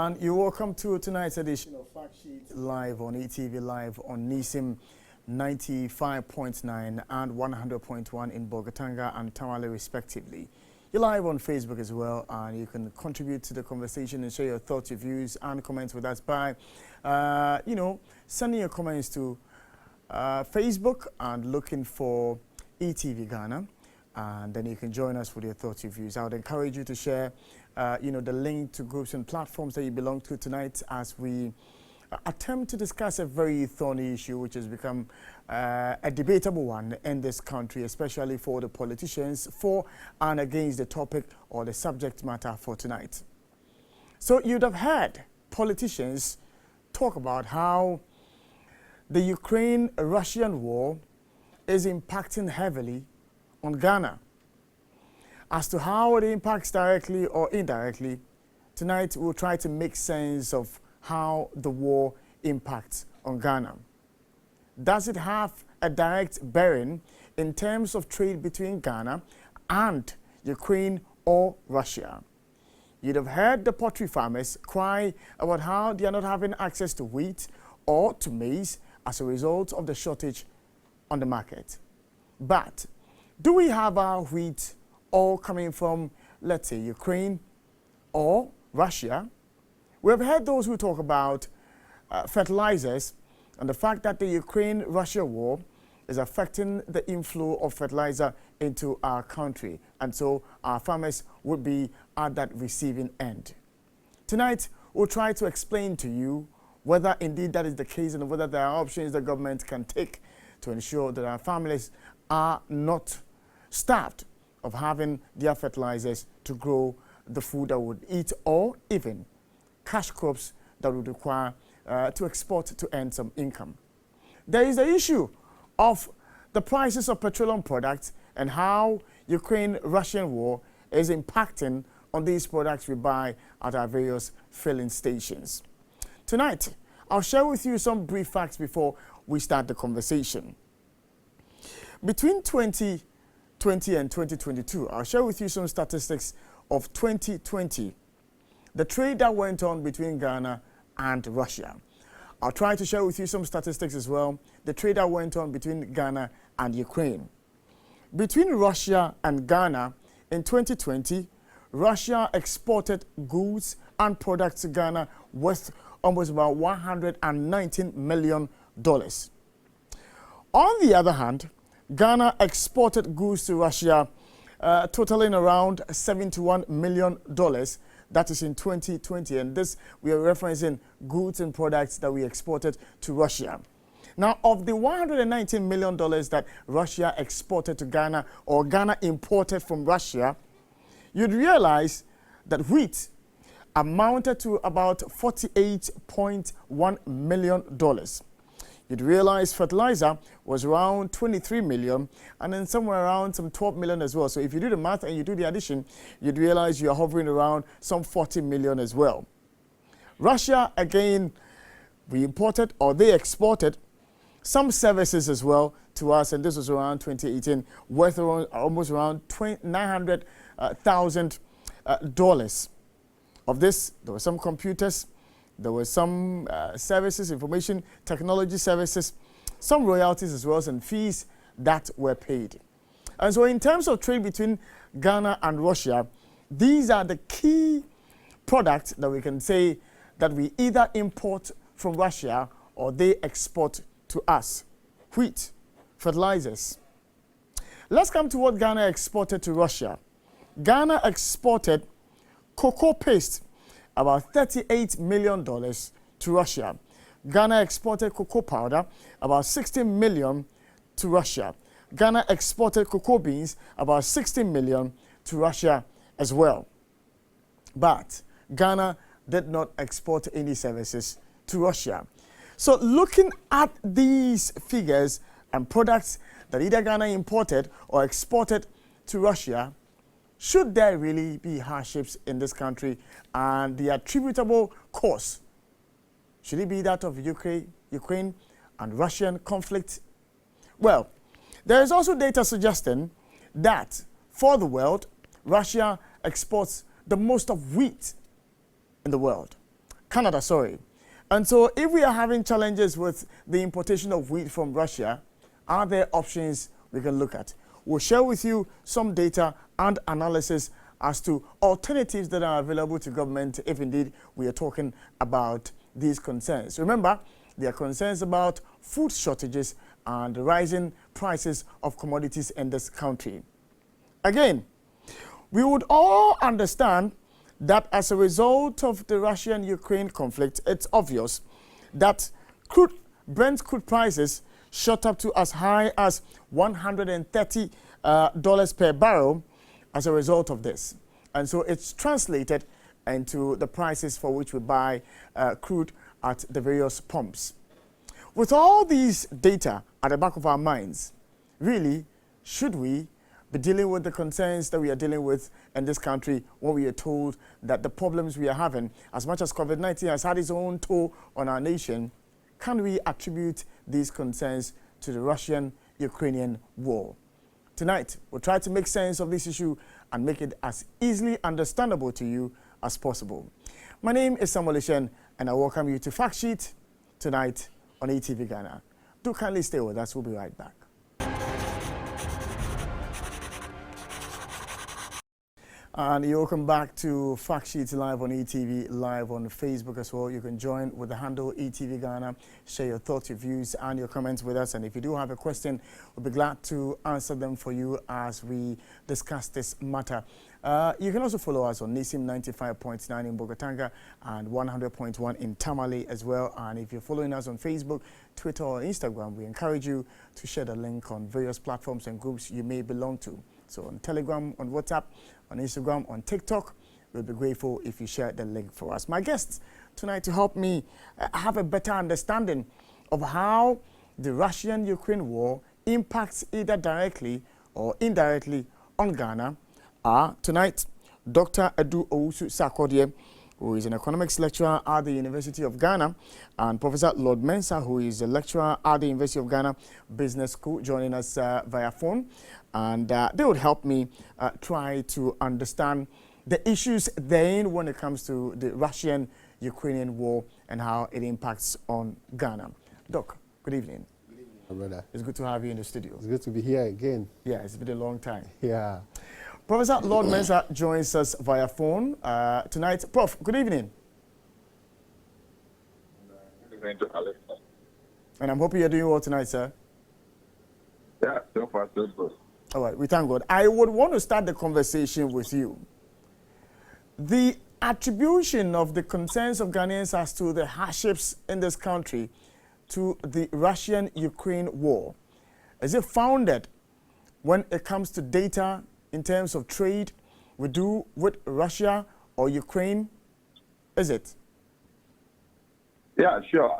And you're welcome to tonight's edition of Fact Sheet live on ETV Live on NISIM 95.9 and 100.1 in Bogatanga and Tamale respectively. You're live on Facebook as well, and you can contribute to the conversation and share your thoughts, your views and comments with us by, sending your comments to Facebook and looking for ETV Ghana. And then you can join us with your thoughts, your views. I would encourage you to share, the link to groups and platforms that you belong to tonight as we attempt to discuss a very thorny issue which has become a debatable one in this country, especially for the politicians, for and against the topic or the subject matter for tonight. So you'd have heard politicians talk about how the Ukraine-Russian war is impacting heavily on Ghana. As to how it impacts directly or indirectly, tonight we'll try to make sense of how the war impacts on Ghana. Does it have a direct bearing in terms of trade between Ghana and Ukraine or Russia? You'd have heard the poultry farmers cry about how they are not having access to wheat or to maize as a result of the shortage on the market. But do we have our wheat all coming from, let's say, Ukraine or Russia? We have heard those who talk about fertilizers and the fact that the Ukraine-Russia war is affecting the inflow of fertilizer into our country. And so our farmers would be at that receiving end. Tonight, we'll try to explain to you whether indeed that is the case and whether there are options the government can take to ensure that our families are not starved of having their fertilizers to grow the food that would eat, or even cash crops that would require to export to earn some income. There is the issue of the prices of petroleum products and how Ukraine-Russian war is impacting on these products we buy at our various filling stations. Tonight, I'll share with you some brief facts before we start the conversation. Between 2020 and 2022, I'll share with you some statistics of 2020, the trade that went on between Ghana and Russia. I'll try to share with you some statistics as well, the trade that went on between Ghana and Ukraine. Between Russia and Ghana in 2020, Russia exported goods and products to Ghana worth almost about $119 million. On the other hand, Ghana exported goods to Russia totaling around $71 million. That is in 2020. And this, we are referencing goods and products that we exported to Russia. Now, of the $119 million that Russia exported to Ghana or Ghana imported from Russia, you'd realize that wheat amounted to about $48.1 million. You'd realize fertilizer was around 23 million and then somewhere around some 12 million as well. So if you do the math and you do the addition, you'd realize you're hovering around some 40 million as well. Russia, again, we imported or they exported some services as well to us, and this was around 2018, worth around, almost around $900,000. Of this, there were some computers, there were some services, information technology services, some royalties as well as and fees that were paid. And so in terms of trade between Ghana and Russia, these are the key products that we can say that we either import from Russia or they export to us. Wheat, fertilizers. Let's come to what Ghana exported to Russia. Ghana exported cocoa paste, about $38 million to Russia. Ghana exported cocoa powder, about 60 million to Russia. Ghana exported cocoa beans, about 60 million to Russia as well. But Ghana did not export any services to Russia. So looking at these figures and products that either Ghana imported or exported to Russia, should there really be hardships in this country and the attributable cause? Should it be that of Ukraine and Russian conflict? Well, there is also data suggesting that for the world, Russia exports the most of wheat in the world. Canada, sorry. And so if we are having challenges with the importation of wheat from Russia, are there options we can look at? We'll share with you some data and analysis as to alternatives that are available to government if indeed we are talking about these concerns. Remember, there are concerns about food shortages and the rising prices of commodities in this country. Again, we would all understand that as a result of the Russian-Ukraine conflict, it's obvious that Brent crude prices shot up to as high as $130 per barrel as a result of this. And so it's translated into the prices for which we buy crude at the various pumps. With all these data at the back of our minds, really, should we be dealing with the concerns that we are dealing with in this country when we are told that the problems we are having, as much as COVID-19 has had its own toll on our nation, can we attribute these concerns to the Russian-Ukrainian war? Tonight, we'll try to make sense of this issue and make it as easily understandable to you as possible. My name is Samuel Ishen, and I welcome you to Fact Sheet tonight on ETV Ghana. Do kindly stay with us. We'll be right back. And you're welcome back to Fact Sheet live on ETV, live on Facebook as well. You can join with the handle ETV Ghana, share your thoughts, your views, and your comments with us. And if you do have a question, we'll be glad to answer them for you as we discuss this matter. You can also follow us on Nisim 95.9 in Bogotanga and 100.1 in Tamale as well. And if you're following us on Facebook, Twitter, or Instagram, we encourage you to share the link on various platforms and groups you may belong to. So on Telegram, on WhatsApp, on Instagram, on TikTok, we'll be grateful if you share the link for us. My guests tonight to help me have a better understanding of how the Russian-Ukraine war impacts either directly or indirectly on Ghana are tonight Dr. Adu Owusu-Sarkodie, who is an economics lecturer at the University of Ghana, and Professor Lord Mensah, who is a lecturer at the University of Ghana Business School, joining us via phone. And they would help me try to understand the issues therein when it comes to the Russian-Ukrainian war and how it impacts on Ghana. Doc, good evening. Good evening, my brother. It's good to have you in the studio. It's good to be here again. Yeah, it's been a long time. Yeah. Professor Lord Mensah joins us via phone tonight. Prof, good evening. Good evening to Alex. And I'm hoping you're doing well tonight, sir. Yeah, so far so good. All right, we thank God. I would want to start the conversation with you. The attribution of the concerns of Ghanaians as to the hardships in this country to the Russian-Ukraine war, is it founded when it comes to data in terms of trade we do with Russia or Ukraine? Is it? Yeah, sure.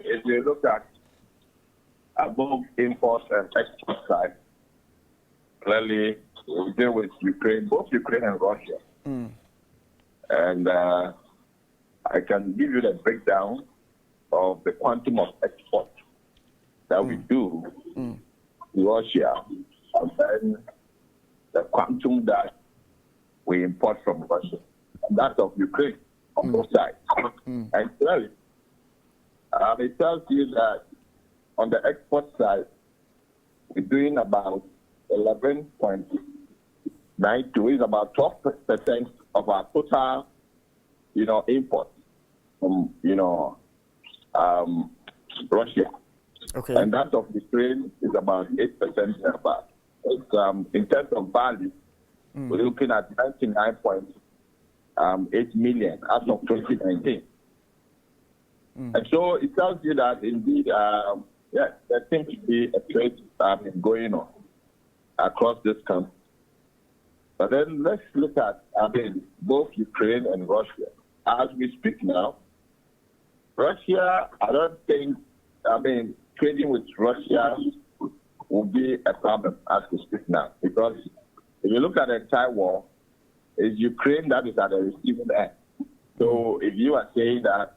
If you look at both imports and export side, clearly we deal with Ukraine, both Ukraine and Russia. And I can give you the breakdown of the quantum of export that we do to Russia, and then the quantum that we import from Russia, and that of Ukraine on both sides. And clearly, it tells you that on the export side, we're doing about 11.92, is about 12% of our total, import from, Russia. Okay. And that of Ukraine is about 8% thereabout. It's, in terms of value, we're looking at 99.8 million as of 2019. And so it tells you that indeed, there seems to be a trade going on across this country. But then let's look at, both Ukraine and Russia. As we speak now, Russia, I don't think, trading with Russia will be a problem as we speak now. Because if you look at the entire war, it's Ukraine that is at the receiving end. So if you are saying that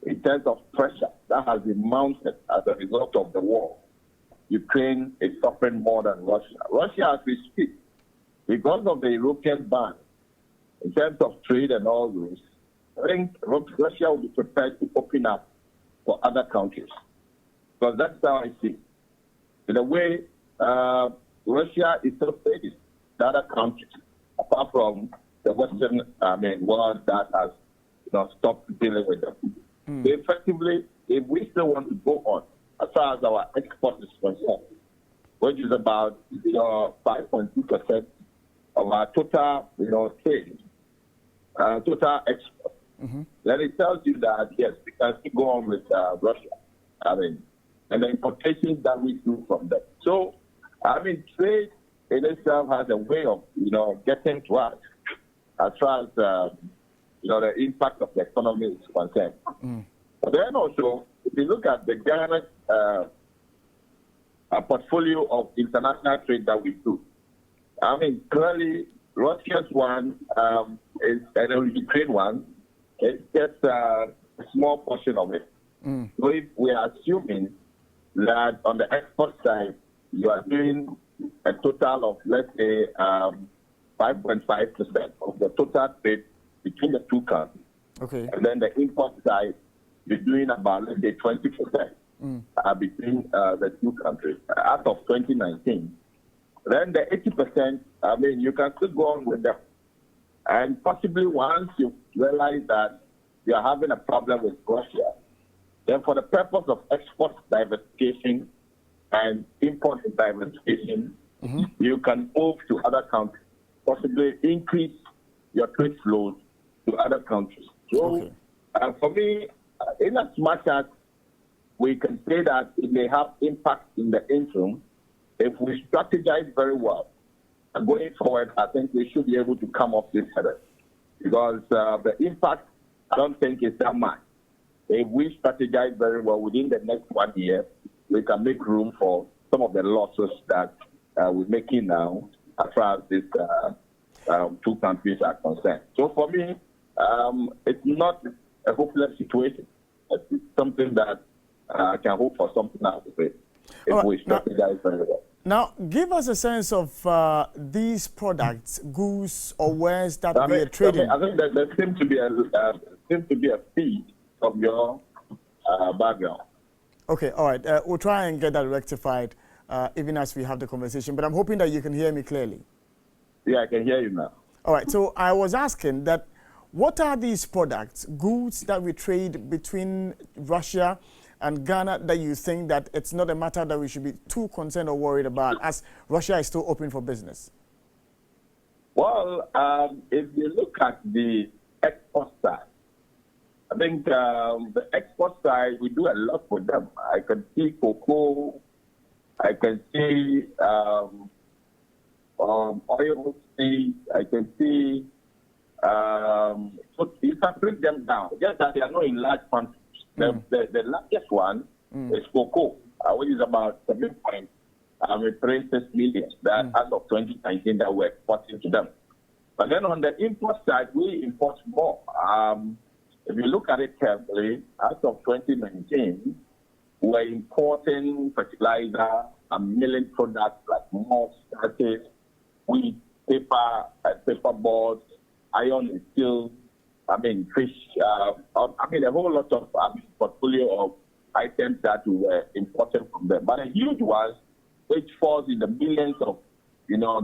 in terms of pressure that has been mounted as a result of the war, Ukraine is suffering more than Russia. Russia, as we speak, because of the European ban, in terms of trade and all those, I think Russia will be prepared to open up for other countries. Because that's how I see it. In a way, Russia is still facing the other countries, apart from the Western world that has stopped dealing with them. So effectively, if we still want to go on, as far as our export is concerned, which is about 5.2% of our total trade, total export, then it tells you that, yes, we can still go on with Russia. And the importations that we do from them. So, trade in itself has a way of, getting to us as far as, the impact of the economy is concerned. But then also, if you look at the Ghana portfolio of international trade that we do, clearly, Russia's one is an Ukraine one. It gets a small portion of it. So if we are assuming that on the export side, you are doing a total of, let's say, 5.5% of the total trade between the two countries. Okay. And then the import side, you're doing about, let's say, 20% between the two countries out of 2019. Then the 80%, you can still go on with them. And possibly once you realize that you are having a problem with Russia, then for the purpose of export diversification and import diversification, you can move to other countries, possibly increase your trade flows to other countries. So for me, in as much as we can say that it may have impact in the interim, if we strategize very well, going forward, I think we should be able to come off this headache. Because the impact, I don't think is that much. If we strategize very well within the next 1 year, we can make room for some of the losses that we're making now as far as these two countries are concerned. So for me, it's not a hopeless situation. It's something that I can hope for something out of it if we strategize very well. Now, give us a sense of these products, goods or wares that we are trading. I think that there seems to be a feed of your background. Okay, all right. We'll try and get that rectified even as we have the conversation. But I'm hoping that you can hear me clearly. Yeah, I can hear you now. All right. So I was asking that what are these products, goods that we trade between Russia and Ghana that you think that it's not a matter that we should be too concerned or worried about as Russia is still open for business? Well, if you look at the export side, I think the export side, we do a lot for them. I can see cocoa, I can see oil seeds, I can see, so you can break them down, just that they are not in large quantities. The largest one is cocoa, which is about 7.36 million that as of 2019 that we're exporting to them. But then on the import side, we import more. If you look at it carefully, as of 2019, we're importing fertilizer, a million products like malt, starches, wheat, paper, paper boards, iron and steel, fish, a whole lot of portfolio of items that we were importing from them. But a huge one, which falls in the millions of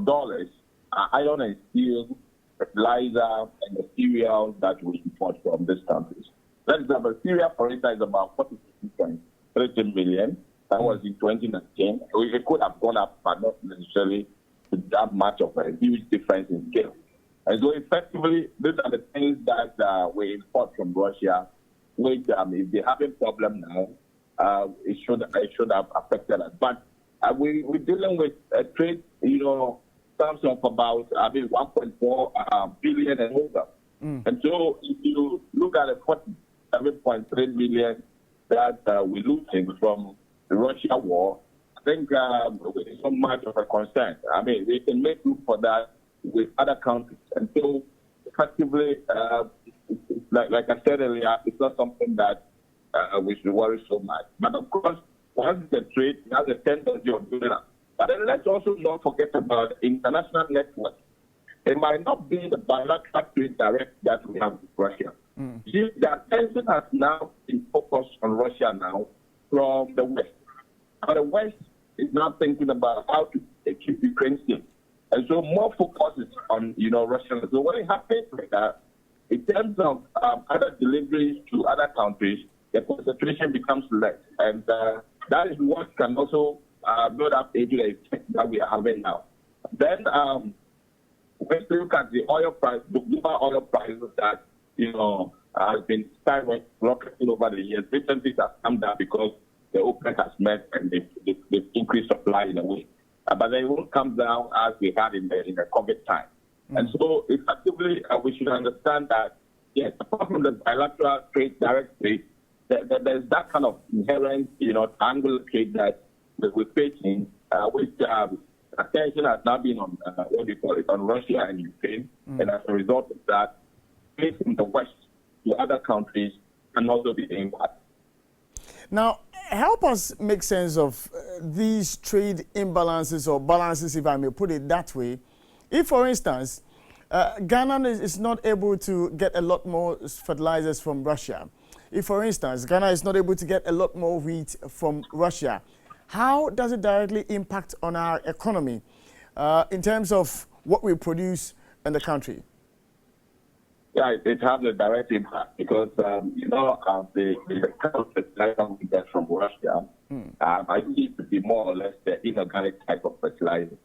dollars, are iron and steel, fertilizer, and the cereal that we import from these countries. For example, cereal, for instance, is about 46.13 million. That was in 2019. It could have gone up, but not necessarily that much of a huge difference in scale. And so effectively, these are the things that we import from Russia, which if they're having a problem now, it should have affected us. But we're dealing with a trade, terms of about 1.4 billion and over. And so if you look at the 47.3 million that we're losing from the Russia war, I think it's not much of a concern. We can make room for that with other countries. And so effectively, like I said earlier, it's not something that we should worry so much. But of course, once the trade, it has a tendency of doing that. But then let's also not forget about international network. It might not be the bilateral trade direct that we have with Russia. See, the attention has now been focused on Russia now from the West. Now the West is now thinking about how to keep Ukraine safe. And so more focus is on, Russia. So when it happens like that, in terms of other deliveries to other countries, the concentration becomes less. And that is what can also build up into the effect that we are having now. Then when you look at the oil price, the global oil prices that, has been skyrocketing over the years, recently it has come down because the OPEC has met and they've increased supply in a way. But then it won't come down as we had in the COVID time. And so effectively, we should understand that, yes, apart from the bilateral trade, direct trade, there's that kind of inherent, triangular trade that we're facing, which attention has now been on, on Russia and Ukraine. And as a result of that, facing the West to other countries can also be impacted. Now, help us make sense of these trade imbalances or balances, if I may put it that way. If, for instance, Ghana is not able to get a lot more fertilizers from Russia, if, for instance, Ghana is not able to get a lot more wheat from Russia, how does it directly impact on our economy in terms of what we produce in the country? Yeah, it has a direct impact because, the kind of fertilizer we get from Russia, I think it to be more or less the inorganic type of fertilizer.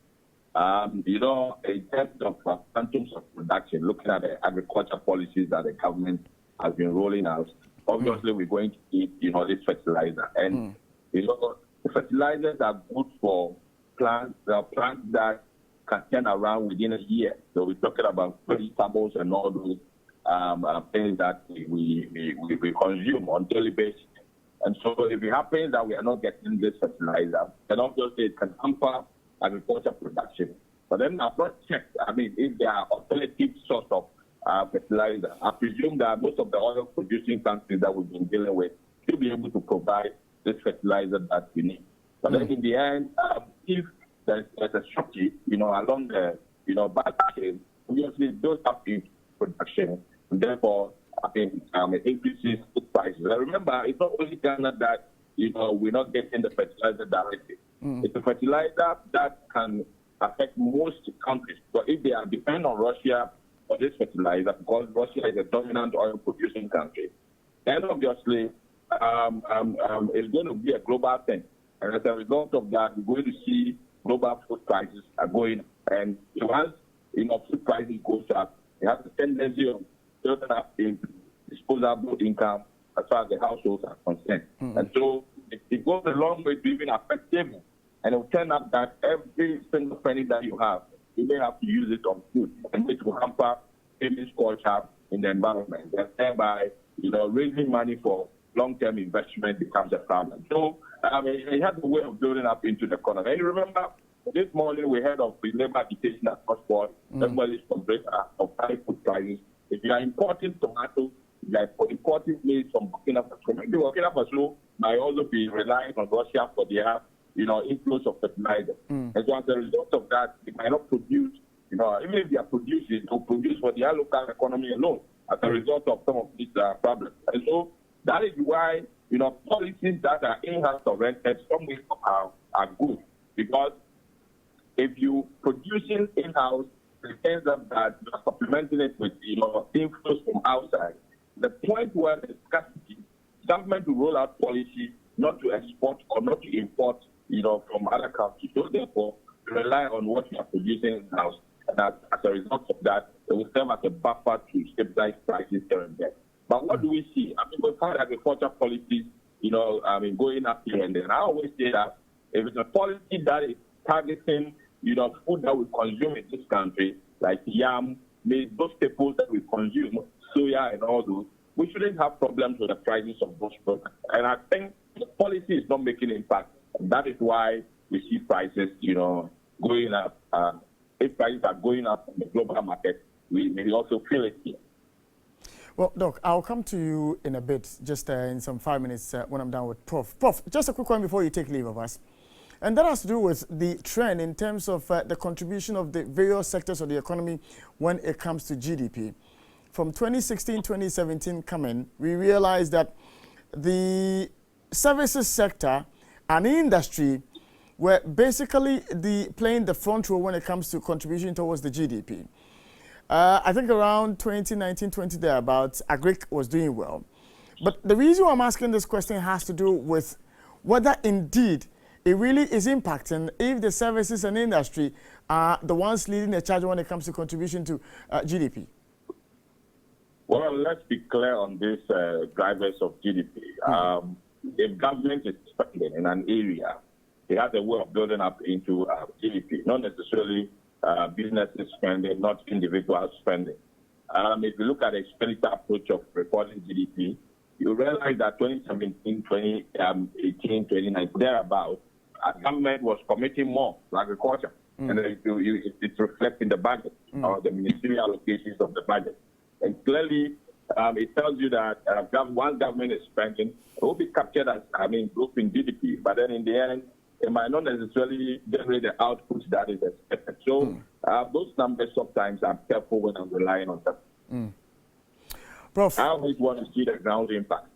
In terms of quantums of production, looking at the agriculture policies that the government has been rolling out, obviously we're going to need, this fertilizer. And, the fertilizers are good for plants. There are plants that can turn around within a year. So we're talking about vegetables and all those things that we consume on a daily basis. And so if it happens that we are not getting this fertilizer, then obviously it can hamper agriculture production. But then I've not checked, if there are alternative source of fertilizer. I presume that most of the oil producing countries that we've been dealing with should be able to provide this fertilizer that we need. But then in the end, if there's a shortage, along the, back chain, obviously those have to production. And therefore, it increases food prices. And remember, it's not only Ghana that, we're not getting the fertilizer directly. It's a fertilizer that can affect most countries. But if they are dependent on Russia for this fertilizer, because Russia is a dominant oil producing country, then obviously it's going to be a global thing. And as a result of that, we're going to see global food prices are going up. And once food prices goes up, it has a tendency of building up in disposable income as far as the households are concerned. And so it goes a long way to even affect savings. And it will turn out that every single penny that you have, you may have to use it on food, and it will hamper savings culture in the environment. And thereby, raising money for long-term investment becomes a problem. So, it has a way of building up into the economy. And you remember, this morning we heard of the labor agitation across board. Everybody's complaining of high food prices. If you are importing tomatoes, if you are importing maize from Burkina Faso, maybe Burkina Faso might also be relying on Russia for their, inflows of fertilizer. And so as a result of that, they might not produce, even if they are producing, they'll produce for their local economy alone as a result of some of these problems. And so that is why, policies that are in-house oriented, some ways are good. Because if you producing in-house, it ends up that you are supplementing it with, inflows from outside. The point where there's scarcity, government will roll out policy not to export or not to import, from other countries. So therefore, rely on what you are producing in-house. And as a result of that, it will serve as a buffer to stabilize prices here and there. But what do we see? We've had agriculture policies, going up here and there. And I always say that if it's a policy that is targeting, food that we consume in this country, like yam, maize, those staples that we consume, soya and all those, we shouldn't have problems with the prices of those products. And I think the policy is not making impact. And that is why we see prices, going up. If prices are going up in the global market, we may also feel it here. Well, Doc, I'll come to you in a bit, just in some 5 minutes when I'm done with Prof. Prof, just a quick one before you take leave of us. And that has to do with the trend in terms of the contribution of the various sectors of the economy when it comes to GDP. from 2016, 2017 coming, we realized that the services sector and industry were basically playing the front role when it comes to contribution towards the GDP. I think around 2019, 20 thereabouts, agric was doing well. But the reason why I'm asking this question has to do with whether indeed it really is impacting if the services and industry are the ones leading the charge when it comes to contribution to GDP. Well, let's be clear on these drivers of GDP. If government is spending in an area, they have a way of building up into GDP, not necessarily businesses spending, not individual spending. If you look at the expenditure approach of reporting GDP, you realize that 2017, 2018, 2019, thereabouts, government was committing more to agriculture. And it's reflecting the budget or the ministerial allocations of the budget. And clearly, it tells you that one government is spending, it will be captured as, growth in GDP. But then in the end, it might not necessarily generate the output that is expected. So those numbers sometimes I'm careful when I'm relying on them. Prof. I always want to see the ground impact.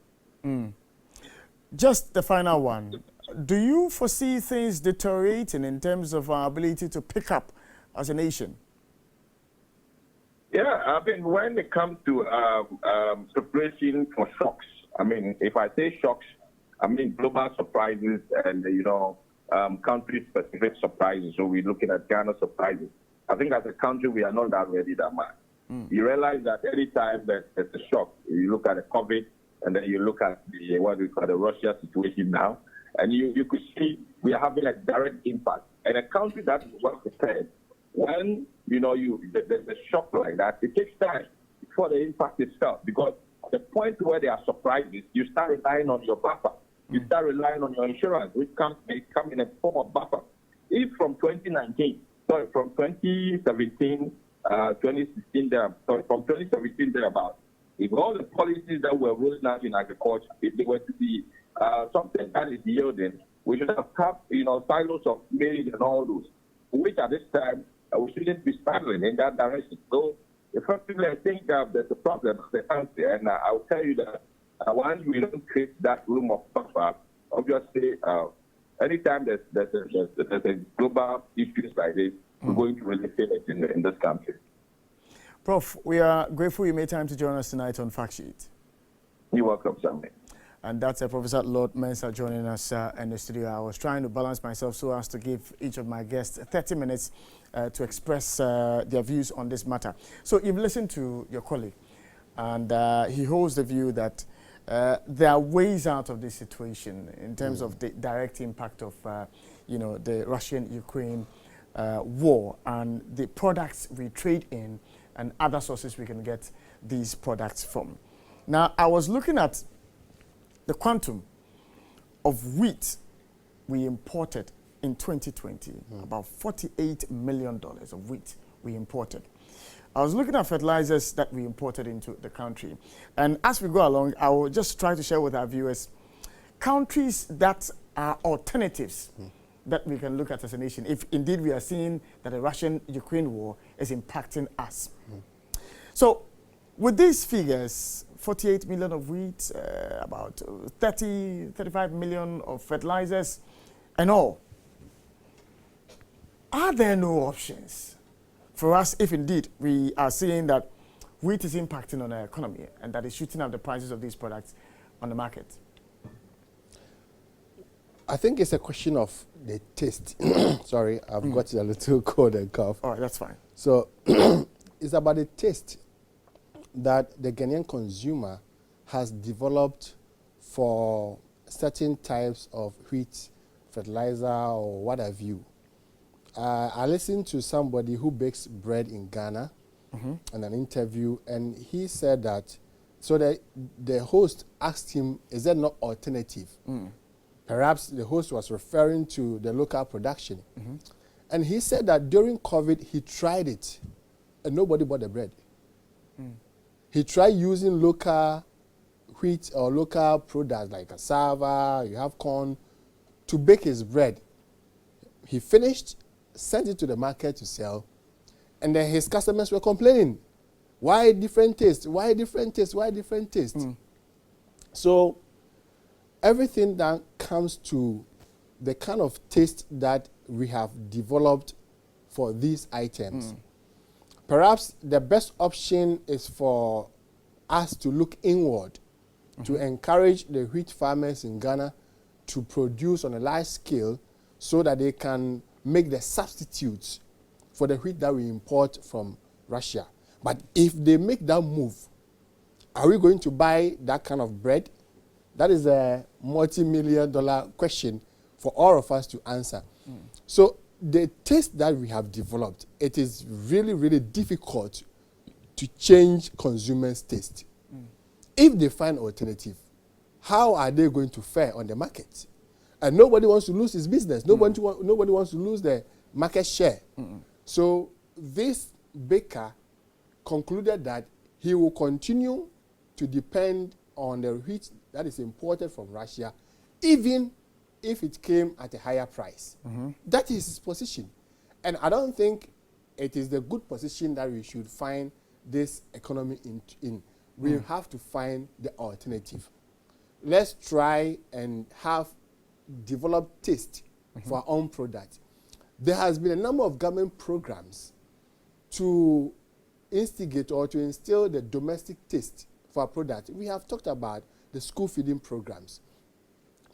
Just the final one. Do you foresee things deteriorating in terms of our ability to pick up as a nation? Yeah, when it comes to preparation for shocks, if I say shocks, global surprises and, country-specific surprises. So we're looking at Ghana surprises. I think as a country, we are not that ready that much. You realize that any time there's a shock, you look at the COVID, and then you look at the Russia situation now, and you could see we are having a direct impact. And a country that is well prepared, when there's a shock like that, it takes time before the impact is felt. Because at the point where there are surprises, you start relying on your buffer. You start relying on your insurance, which may come in a form of buffer. If from 2017, from 2017 thereabouts, if all the policies that were rolling out in agriculture, if they were to be something that is yielding, we should have kept, silos of maize and all those, which at this time we shouldn't be spiraling in that direction. So, effectively, I think there's a problem of the country, and I'll tell you that once we don't create that room of buffer, obviously, anytime there's a global issues like this, we're going to really feel it in this country. Prof, we are grateful you made time to join us tonight on Fact Sheet. You're welcome, Sammy. And that's Professor Lord Mensah joining us in the studio. I was trying to balance myself so as to give each of my guests 30 minutes to express their views on this matter. So you've listened to your colleague, and he holds the view that there are ways out of this situation in terms of the direct impact of, the Russian-Ukraine war and the products we trade in and other sources we can get these products from. Now, I was looking at the quantum of wheat we imported in 2020, about $48 million of wheat we imported. I was looking at fertilizers that we imported into the country. And as we go along, I will just try to share with our viewers countries that are alternatives that we can look at as a nation, if indeed we are seeing that the Russian-Ukraine war is impacting us. So with these figures, 48 million of wheat, about 35 million of fertilizers and all, are there no options for us if indeed we are seeing that wheat is impacting on our economy and that is shooting up the prices of these products on the market? I think it's a question of the taste. Sorry, I've got a little cold and cough. All right, that's fine. So it's about the taste that the Ghanaian consumer has developed for certain types of wheat, fertilizer, or what have you. I listened to somebody who bakes bread in Ghana in an interview, and he said that, so the host asked him, is there no alternative? Perhaps the host was referring to the local production. And he said that during COVID, he tried it, and nobody bought the bread. He tried using local wheat or local products like cassava, you have corn, to bake his bread. He finished, sent it to the market to sell, and then his customers were complaining Why different taste? Why different taste? Why different taste? So everything that comes to the kind of taste that we have developed for these items, perhaps the best option is for us to look inward, to encourage the wheat farmers in Ghana to produce on a large scale so that they can make the substitutes for the wheat that we import from Russia. But if they make that move, are we going to buy that kind of bread? That is a multi-million-dollar question for all of us to answer. So the taste that we have developed, it is really, really difficult to change consumers' taste. If they find alternative, how are they going to fare on the market? And nobody wants to lose his business. Nobody wants to lose the market share. So this baker concluded that he will continue to depend on the wheat that is imported from Russia, even if it came at a higher price. That is his position. And I don't think it is the good position that we should find this economy in. We have to find the alternative. Let's try and have developed taste for our own product. There has been a number of government programs to instigate or to instill the domestic taste for our product. We have talked about the school feeding programs.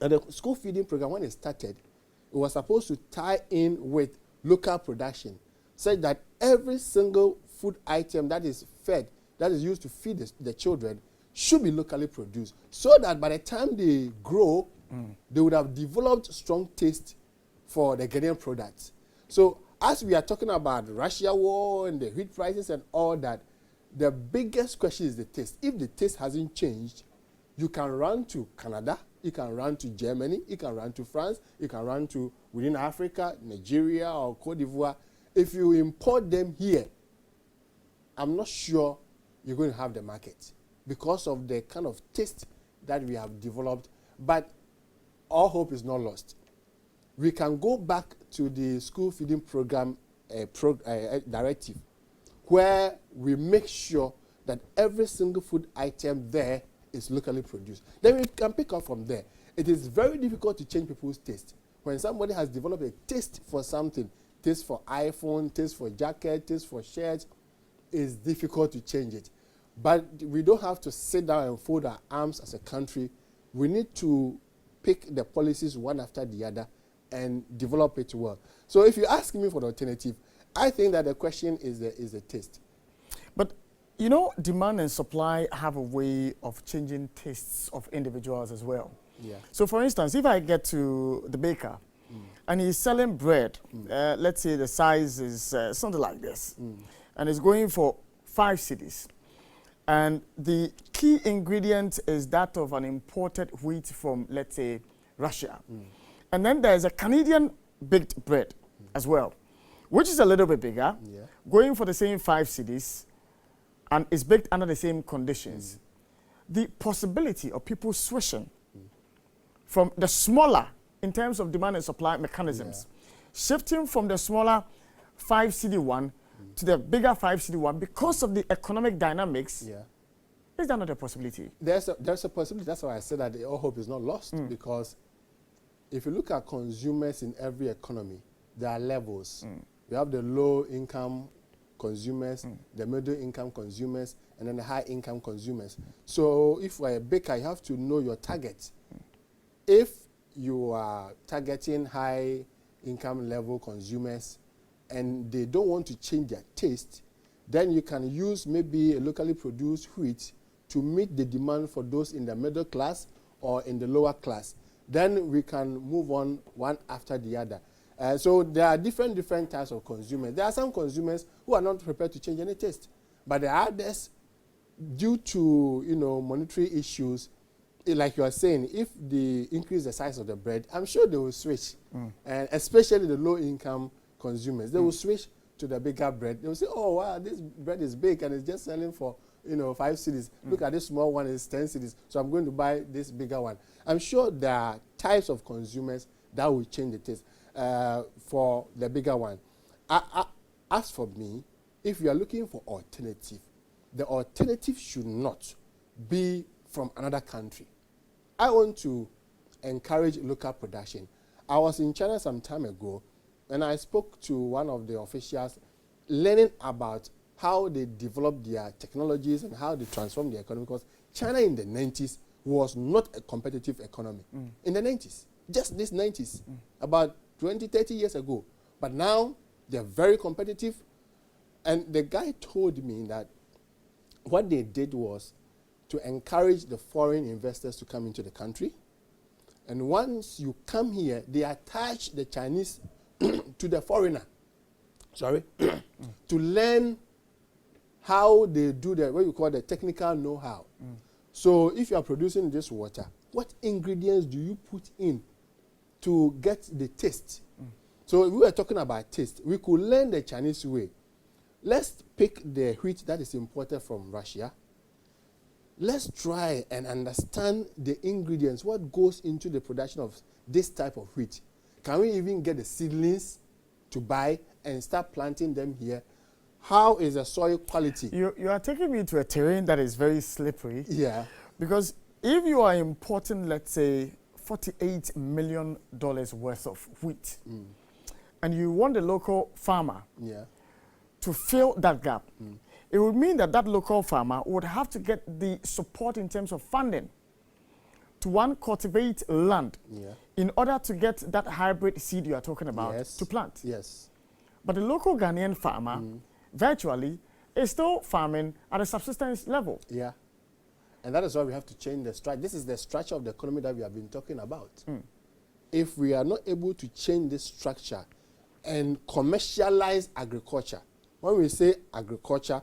And the school feeding program, when it started, it was supposed to tie in with local production, such that every single food item that is fed, that is used to feed the children, should be locally produced, so that by the time they grow, they would have developed strong taste for the Ghanaian products. So as we are talking about Russia war and the wheat prices and all that, the biggest question is the taste. If the taste hasn't changed, you can run to Canada, you can run to Germany, you can run to France, you can run to within Africa, Nigeria or Cote d'Ivoire. If you import them here, I'm not sure you're going to have the market because of the kind of taste that we have developed. But all hope is not lost. We can go back to the school feeding program directive, where we make sure that every single food item there is locally produced. Then we can pick up from there. It is very difficult to change people's taste. When somebody has developed a taste for something, taste for iPhone, taste for jacket, taste for shirts, it's difficult to change it. But we don't have to sit down and fold our arms as a country. We need to pick the policies one after the other and develop it well. So if you ask me for the alternative, I think that the question is the taste. But you know, demand and supply have a way of changing tastes of individuals as well. Yeah. So for instance, if I get to the baker and he's selling bread, let's say the size is something like this, and it's going for 5 cedis, and the key ingredient is that of an imported wheat from, let's say, Russia. And then there's a Canadian baked bread as well, which is a little bit bigger, going for the same 5 cedis, and is baked under the same conditions. The possibility of people switching from the smaller, in terms of demand and supply mechanisms, shifting from the smaller 5 cedi one to the bigger 5 cedi one because of the economic dynamics, is that not a possibility? There's a possibility. That's why I said that all hope is not lost, because if you look at consumers in every economy, there are levels. You have the low-income consumers, the middle-income consumers, and then the high-income consumers. So if you are a baker, you have to know your target. If you are targeting high-income level consumers and they don't want to change their taste, then you can use maybe a locally produced wheat to meet the demand for those in the middle class or in the lower class. Then we can move on one after the other. So there are different types of consumers. There are some consumers who are not prepared to change any taste, but there are others, due to monetary issues, like you are saying, if they increase the size of the bread, I'm sure they will switch, and especially the low-income consumers, they will switch to the bigger bread. They will say, "Oh wow, this bread is big and it's just selling for 5 cedis. Look at this small one, it's 10 cedis. So I'm going to buy this bigger one." I'm sure there are types of consumers that will change the taste for the bigger one. As for me, if you are looking for alternative, the alternative should not be from another country. I want to encourage local production. I was in China some time ago, and I spoke to one of the officials learning about how they develop their technologies and how they transform their economy, because China in the 90s was not a competitive economy. In the 90s, just this 90s, about 20, 30 years ago. But now they're very competitive. And the guy told me that what they did was to encourage the foreign investors to come into the country. And once you come here, they attach the Chinese to the foreigner, to learn how they do what you call the technical know-how. So if you are producing this water, what ingredients do you put in to get the taste? So if we were talking about taste, we could learn the Chinese way. Let's pick the wheat that is imported from Russia. Let's try and understand the ingredients, what goes into the production of this type of wheat. Can we even get the seedlings to buy and start planting them here? How is the soil quality? You are taking me to a terrain that is very slippery. Yeah. Because if you are importing, let's say, $48 million worth of wheat, and you want the local farmer to fill that gap, it would mean that that local farmer would have to get the support in terms of funding to, one, cultivate land in order to get that hybrid seed you are talking about to plant. Yes. But the local Ghanaian farmer virtually is still farming at a subsistence level. Yeah. And that is why we have to change the structure. This is the structure of the economy that we have been talking about. If we are not able to change this structure and commercialize agriculture, when we say agriculture,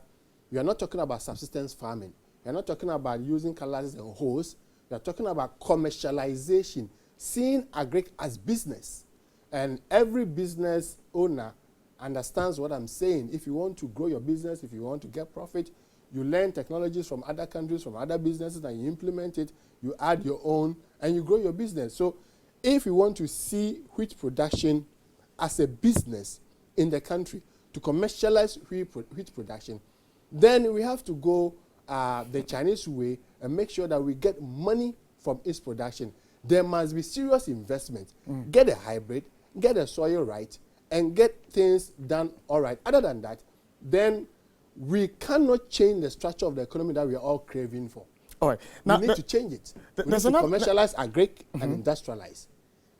we are not talking about subsistence farming. We are not talking about using cutlasses and hoes. We are talking about commercialization, seeing agric as business. And every business owner understands what I'm saying. If you want to grow your business, if you want to get profit, you learn technologies from other countries, from other businesses, and you implement it, you add your own, and you grow your business. So if you want to see wheat production as a business in the country, to commercialize wheat production, then we have to go the Chinese way and make sure that we get money from its production. There must be serious investment. Get a hybrid, get the soil right, and get things done all right. Other than that, then we cannot change the structure of the economy that we are all craving for. All right. Now, we need to change it. We need to commercialize, agric, and industrialize.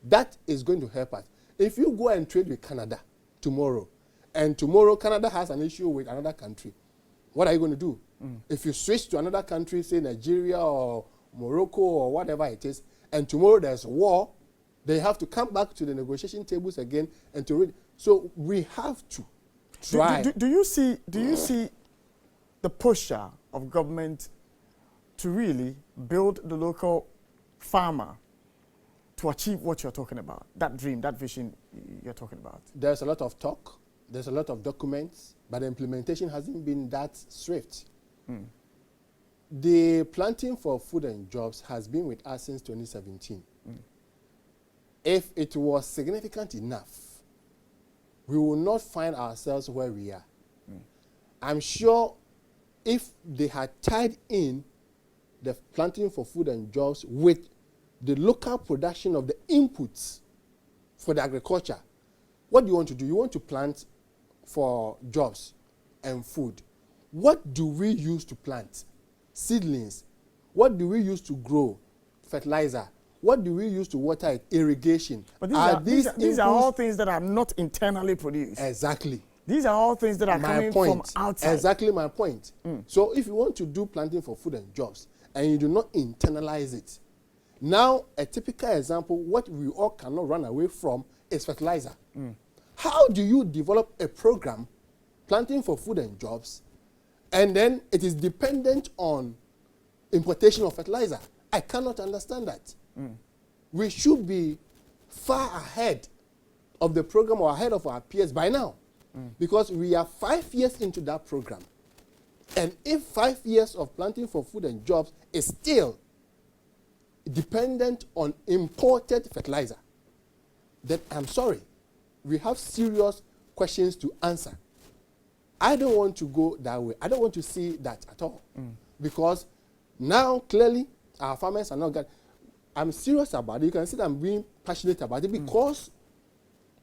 That is going to help us. If you go and trade with Canada tomorrow, and tomorrow Canada has an issue with another country, what are you going to do? If you switch to another country, say Nigeria or Morocco or whatever it is, and tomorrow there's war, they have to come back to the negotiation tables again and to read. So we have to try. Do you see the posture of government to really build the local farmer to achieve what you're talking about, that dream, that vision you're talking about? There's a lot of talk, there's a lot of documents, but the implementation hasn't been that swift. The planting for food and jobs has been with us since 2017. If it was significant enough, we will not find ourselves where we are. I'm sure if they had tied in the planting for food and jobs with the local production of the inputs for the agriculture, what do you want to do? You want to plant for jobs and food. What do we use to plant? Seedlings. What do we use to grow? Fertilizer. What do we use to water it? Irrigation. But these are all things that are not internally produced. Exactly. These are all things that are coming from outside. Exactly my point. So if you want to do planting for food and jobs and you do not internalize it, now a typical example, what we all cannot run away from is fertilizer. How do you develop a program, planting for food and jobs, and then it is dependent on importation of fertilizer? I cannot understand that. We should be far ahead of the program or ahead of our peers by now, because we are 5 years into that program. And if 5 years of planting for food and jobs is still dependent on imported fertilizer, then I'm sorry, we have serious questions to answer. I don't want to go that way. I don't want to see that at all. Because now, clearly, our farmers are not getting... I'm serious about it. You can see that I'm being passionate about it because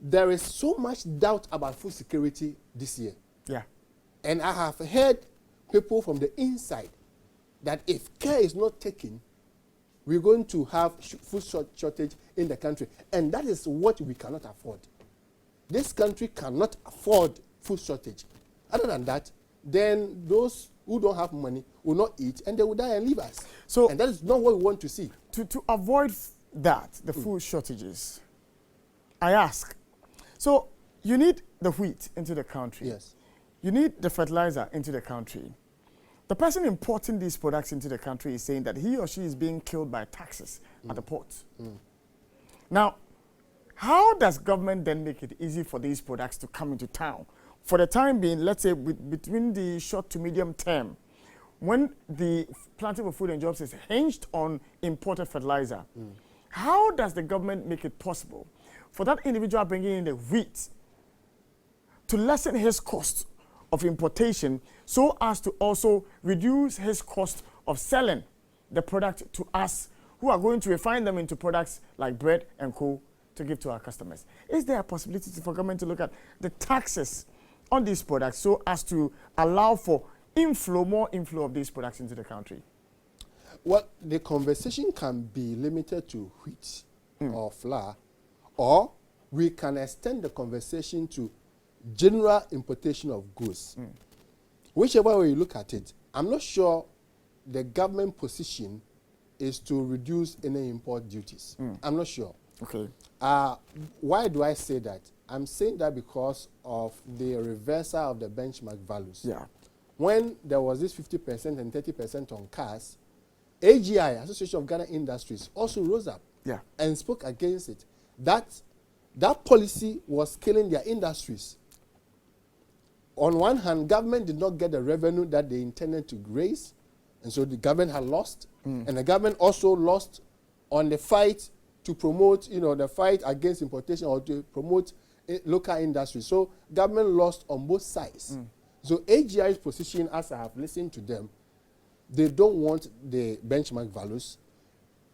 there is so much doubt about food security this year. Yeah. And I have heard people from the inside that if care is not taken, we're going to have food shortage in the country. And that is what we cannot afford. This country cannot afford food shortage. Other than that, then those who don't have money will not eat and they will die and leave us. So, and that is not what we want to see. To avoid that, the food shortages, I ask, so you need the wheat into the country. Yes. You need the fertilizer into the country. The person importing these products into the country is saying that he or she is being killed by taxes at the ports. Now, how does government then make it easy for these products to come into town? For the time being, let's say between the short to medium term, when the planting for food and jobs is hinged on imported fertilizer, how does the government make it possible for that individual bringing in the wheat to lessen his cost of importation so as to also reduce his cost of selling the product to us who are going to refine them into products like bread and co to give to our customers? Is there a possibility for government to look at the taxes on these products so as to allow for more inflow of these products into the country? Well, the conversation can be limited to wheat or flour, or we can extend the conversation to general importation of goods. Whichever way you look at it, I'm not sure the government position is to reduce any import duties. I'm not sure. Okay. Why do I say that? I'm saying that because of the reversal of the benchmark values. Yeah. When there was this 50% and 30% on cars, AGI, Association of Ghana Industries, also rose up and spoke against it. That policy was killing their industries. On one hand, government did not get the revenue that they intended to raise, and so the government had lost. And the government also lost on the fight to promote, the fight against importation or to promote local industry. So government lost on both sides. So AGI's position, as I have listened to them, they don't want the benchmark values.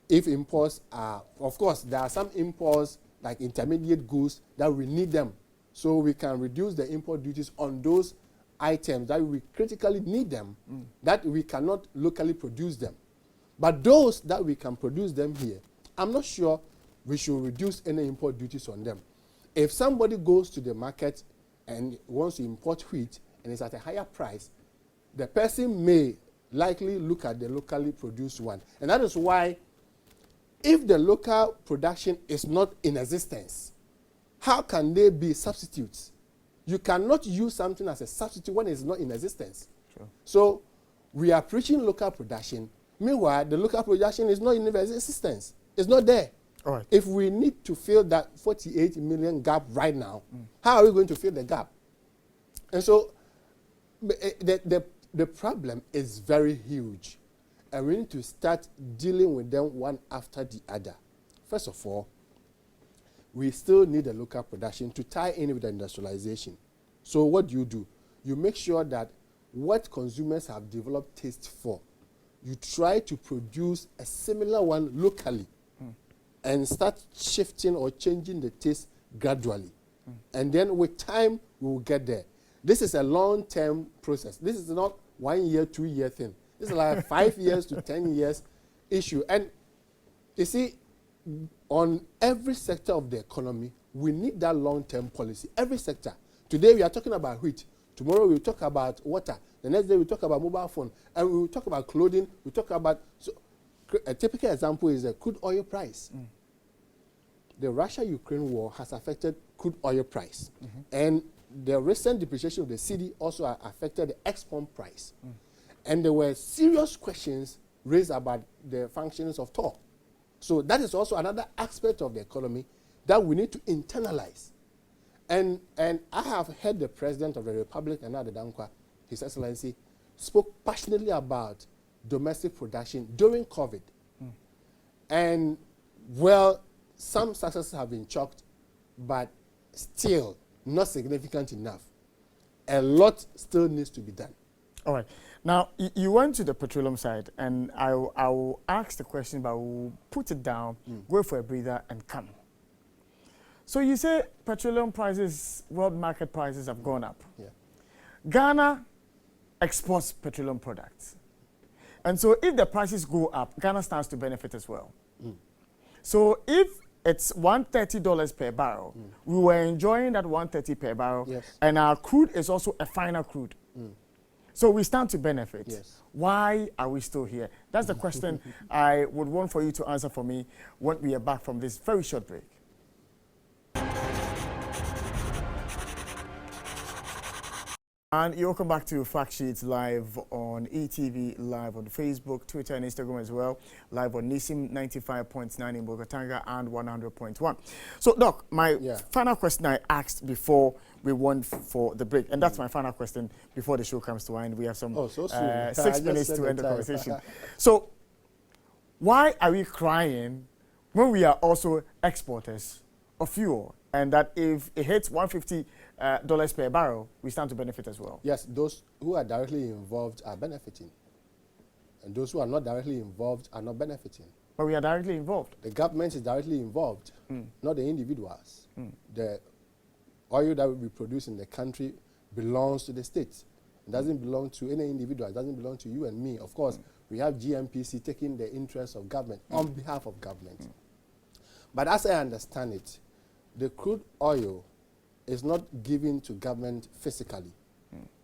If imports are, of course, there are some imports like intermediate goods that we need them. So we can reduce the import duties on those items that we critically need them, that we cannot locally produce them. But those that we can produce them here, I'm not sure we should reduce any import duties on them. If somebody goes to the market and wants to import wheat and it's at a higher price, the person may likely look at the locally produced one. And that is why if the local production is not in existence, how can they be substitutes? You cannot use something as a substitute when it's not in existence. Sure. So we are preaching local production. Meanwhile, the local production is not in existence. It's not there. All right. If we need to fill that 48 million gap right now, how are we going to fill the gap? And so the problem is very huge. And we need to start dealing with them one after the other. First of all, we still need a local production to tie in with the industrialization. So what do? You make sure that what consumers have developed taste for, you try to produce a similar one locally and start shifting or changing the taste gradually. And then with time, we will get there. This is a long-term process. This is not 1 year, 2 year thing. This is like 5 years to 10 years issue. And you see, on every sector of the economy, we need that long-term policy. Every sector. Today we are talking about wheat. Tomorrow we'll talk about water. The next day we'll talk about mobile phone. And we'll talk about clothing. We'll talk about... So, a typical example is the crude oil price. The Russia-Ukraine war has affected crude oil price. And the recent depreciation of the cedi also affected the export price. And there were serious questions raised about the functions of toll. So that is also another aspect of the economy that we need to internalize. And I have heard the President of the Republic, Nana Dankwa, His Excellency, spoke passionately about domestic production during COVID. And, well, some successes have been chalked, but still not significant enough. a lot still needs to be done. All right. Now, you went to the petroleum side, and I will ask the question, but I will put it down, go for a breather, and come. So you say petroleum prices, world market prices have gone up. Yeah. Ghana exports petroleum products. And so if the prices go up, Ghana stands to benefit as well. So if it's $130 per barrel, we were enjoying that $130 per barrel, Yes. and our crude is also a finer crude. So we stand to benefit. Yes. Why are we still here? That's the question I would want for you to answer for me when we are back from this very short break. And you're welcome back to Fact Sheets live on ETV, live on Facebook, Twitter, and Instagram as well. Live on Nisim 95.9 in Bogotanga and 100.1. So, Doc, my final question I asked before we went for the break, and that's my final question before the show comes to end. We have some 6 minutes to end the conversation. So, why are we crying when we are also exporters of fuel? And that if it hits $150 per barrel, we stand to benefit as well. Yes, those who are directly involved are benefiting. And those who are not directly involved are not benefiting. But we are directly involved. The government is directly involved, not the individuals. The oil that we produce in the country belongs to the state. It doesn't belong to any individual. It doesn't belong to you and me. Of course, we have GMPC taking the interests of government on behalf of government. But as I understand it, the crude oil is not given to government physically.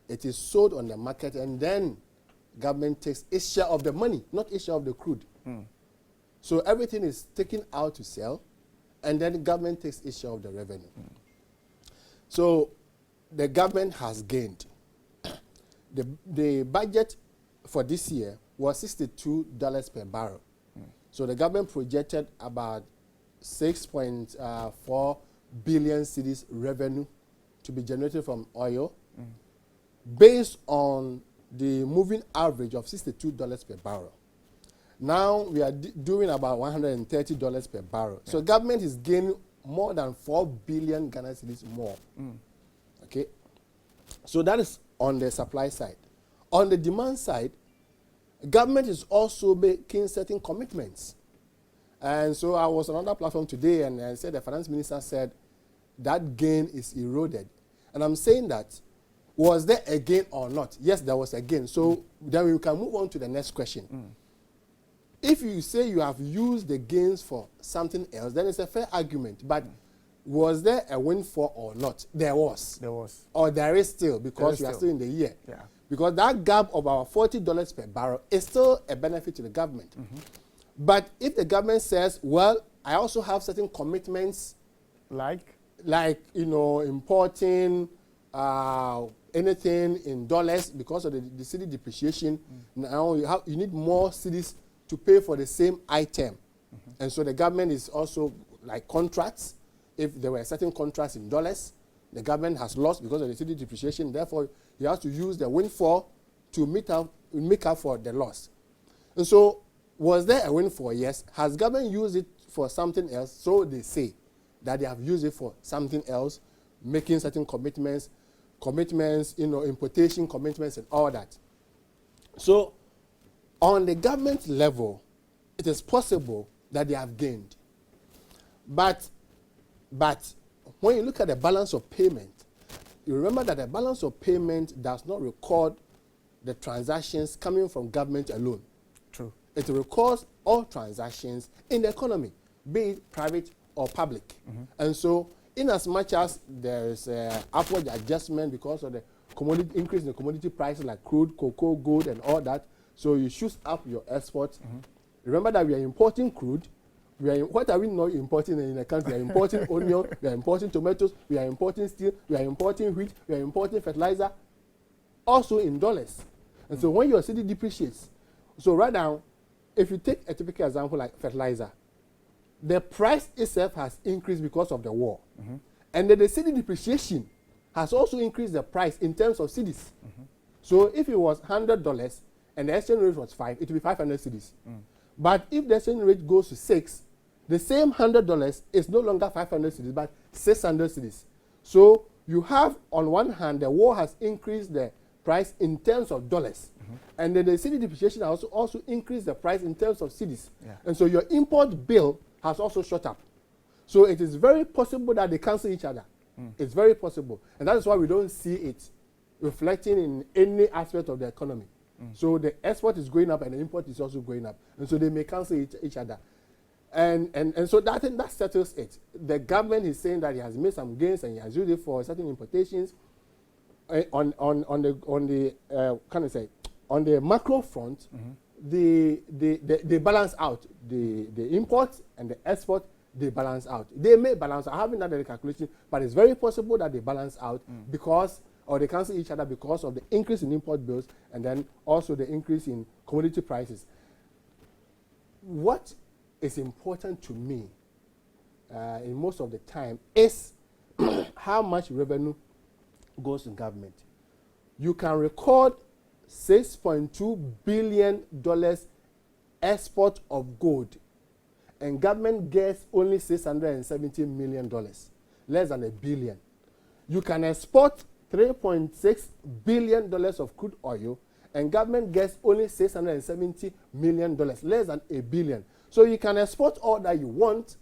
It is sold on the market, and then government takes its share of the money, not its share of the crude. So everything is taken out to sell, and then government takes its share of the revenue. So the government has gained. The budget for this year was $62 per barrel. So the government projected about 6.4 billion cedis revenue to be generated from oil based on the moving average of $62 per barrel. Now we are doing about $130 per barrel. So government is gaining more than 4 billion Ghana cedis more. Okay, so that is on the supply side. On the demand side, government is also making certain commitments. And so I was on another platform today, and I said the finance minister said that gain is eroded. And I'm saying that, was there a gain or not? Yes, there was a gain. So then we can move on to the next question. If you say you have used the gains for something else, then it's a fair argument. But was there a windfall or not? There was. There was. Or there is still, because we are still in the year. Yeah. Because that gap of our $40 per barrel is still a benefit to the government. But if the government says, well, I also have certain commitments, like importing anything in dollars because of the cedi depreciation. Now you need more cedis to pay for the same item. And so the government is also like contracts. If there were certain contracts in dollars, the government has lost because of the cedi depreciation. Therefore, he has to use the windfall to make up for the loss. And so, was there a windfall? Yes. Has government used it for something else? So they say that they have used it for something else, making certain commitments, importation commitments and all that. So on the government level, it is possible that they have gained. But when you look at the balance of payment, you remember that the balance of payment does not record the transactions coming from government alone. True. It records all transactions in the economy, be it private or public. And so, in as much as there is an upward adjustment because of the increase in the commodity prices like crude, cocoa, gold, and all that, so you shoot up your exports. Remember that we are importing crude. What are we not importing in the country? We are importing onion, we are importing tomatoes, we are importing steel, we are importing wheat, we are importing fertilizer, also in dollars. And so when your cedi depreciates, so right now, if you take a typical example like fertilizer, the price itself has increased because of the war. And then the cedi depreciation has also increased the price in terms of cedis. So if it was $100 and the exchange rate was 5, it will be 500 cedis. But if the exchange rate goes to 6, the same $100 is no longer 500 cedis, but 600 cedis. So you have, on one hand, the war has increased the price in terms of dollars. And then the cedi depreciation has also increased the price in terms of cedis. Yeah. And so your import bill has also shot up. So it is very possible that they cancel each other. It's very possible. And that is why we don't see it reflecting in any aspect of the economy. So the export is going up and the import is also going up. And so they may cancel each other. And so that settles it. The government is saying that he has made some gains and he has used it for certain importations. On the macro front, they balance out the imports and the export. They balance out. They may balance out. I haven't done the calculation, but it's very possible that they balance out because, or they cancel each other because of the increase in import bills and then also the increase in commodity prices. What is important to me in most of the time is how much revenue goes to government. You can record $6.2 billion export of gold, and government gets only $670 million, less than $1 billion. You can export $3.6 billion of crude oil, and government gets only $670 million, less than $1 billion. So you can export all that you want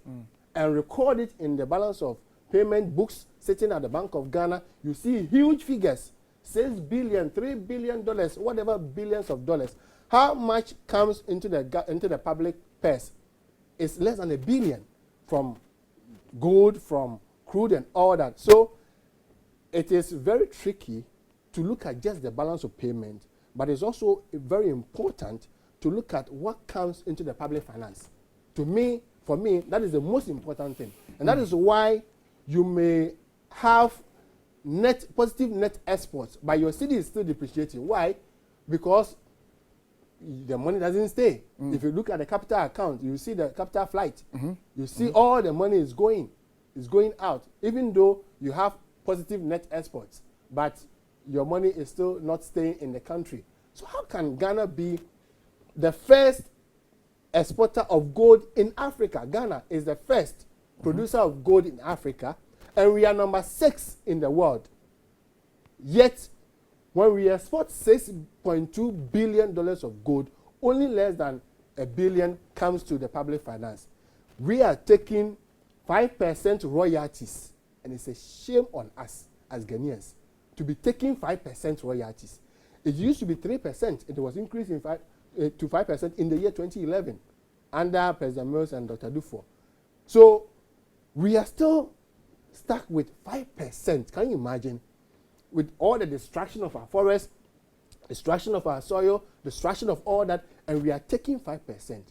and record it in the balance of payment books sitting at the Bank of Ghana. You see huge figures, $6 billion, $3 billion, whatever billions of dollars. How much comes into the public purse? It's less than $1 billion from gold, from crude and all that. So it is very tricky to look at just the balance of payment, but it's also very important to look at what comes into the public finance. For me, that is the most important thing. And that is why you may have positive net exports, but your cedi is still depreciating. Why? Because the money doesn't stay. If you look at the capital account, you see the capital flight. You see all the money is going out, even though you have positive net exports, but your money is still not staying in the country. So how can Ghana be the first exporter of gold in Africa? Ghana is the first producer of gold in Africa, and we are number 6 in the world. Yet, when we export $6.2 billion of gold, only less than $1 billion comes to the public finance. We are taking 5% royalties, and it's a shame on us as Ghanaians to be taking 5% royalties. It used to be 3%. It was increased to 5% in the year 2011 under President Mills and Dr. Dufo. So we are still stuck with 5%. Can you imagine? With all the destruction of our forests, destruction of our soil, destruction of all that, and we are taking 5%.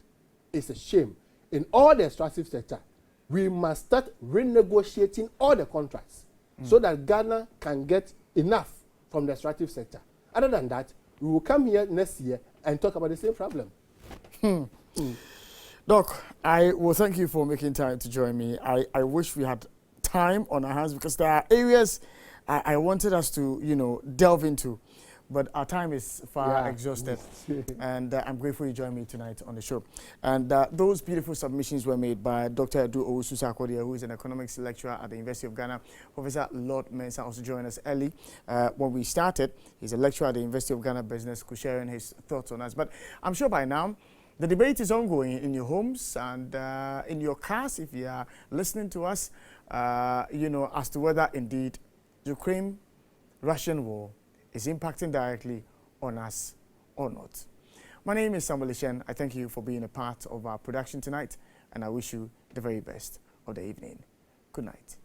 It's a shame. In all the extractive sector, we must start renegotiating all the contracts so that Ghana can get enough from the extractive sector. Other than that, we will come here next year and talk about the same problem. Doc, I will thank you for making time to join me. I wish we had time on our hands because there are areas I wanted us to, delve into, but our time is far exhausted. And I'm grateful you joined me tonight on the show. And those beautiful submissions were made by Dr. Edu Owusu-Sarkodie, who is an economics lecturer at the University of Ghana. Professor Lord Mensah also joined us early when we started. He's a lecturer at the University of Ghana Business School, sharing his thoughts on us. But I'm sure by now, the debate is ongoing in your homes and in your cars if you are listening to us, as to whether indeed Ukraine-Russian war is impacting directly on us or not. My name is Samuel Ishen. I thank you for being a part of our production tonight, and I wish you the very best of the evening. Good night.